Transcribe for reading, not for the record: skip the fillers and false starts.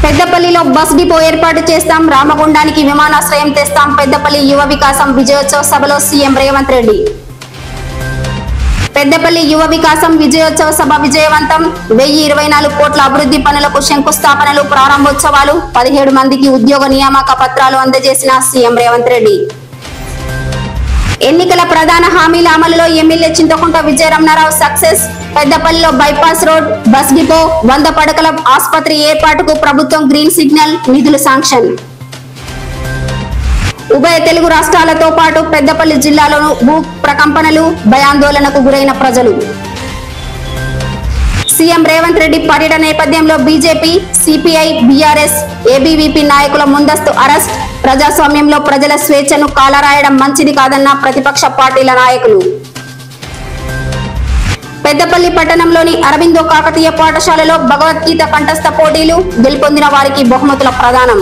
పెద్దపల్లిలో bus depot ఏర్పాటు చేస్తాం, రామగుండానికి విమానాశ్రయం తెస్తాం. పెద్దపల్లి యువ వికాసం విజయోత్సవ సభలో సీఎం రేవంత్ రెడ్డి. పెద్దపల్లి యువ వికాసం విజయోత్సవ సభ విజయవంతం. 1024 కోట్ల అభివృద్ధి పనులకు శంకుస్థాపనలు, ప్రారంభోత్సవాలు. 17 మందికి ఉద్యోగ నియామక పత్రాలు అందజేసిన సీఎం రేవంత్ రెడ్డి. ఎన్నికల ప్రధాన హామీల అమలులో ఎమ్మెల్యే చింతకుంట విజయరమణారావు సక్సెస్. పెద్దపల్లిలో బైపాస్ రోడ్, బస్ డిపో, 100 పడకల ఆసుపత్రి ఏర్పాటుకు ప్రభుత్వం గ్రీన్ సిగ్నల్, నిధులు శాంక్షన్. ఉభయ తెలుగు రాష్ట్రాలతో పాటు పెద్దపల్లి జిల్లాలోనూ భూ ప్రకంపనలు, భయాందోళనకు గురైన ప్రజలు. సీఎం రేవంత్ రెడ్డి పర్యటన నేపథ్యంలో బీజేపీ, సిపిఐ, బీఆర్ఎస్, ఏబీవీపీ నాయకుల ముందస్తు అరెస్ట్. ప్రజాస్వామ్యంలో ప్రజల స్వేచ్ఛను కాలరాయడం మంచిది కాదన్న ప్రతిపక్ష పార్టీల నాయకులు. పెద్దపల్లి పట్టణంలోని అరబిందో కాకతీయ పాఠశాలలో భగవద్గీత కంఠస్థ పోటీలు, గెలుపొందిన వారికి బహుమతుల ప్రదానం.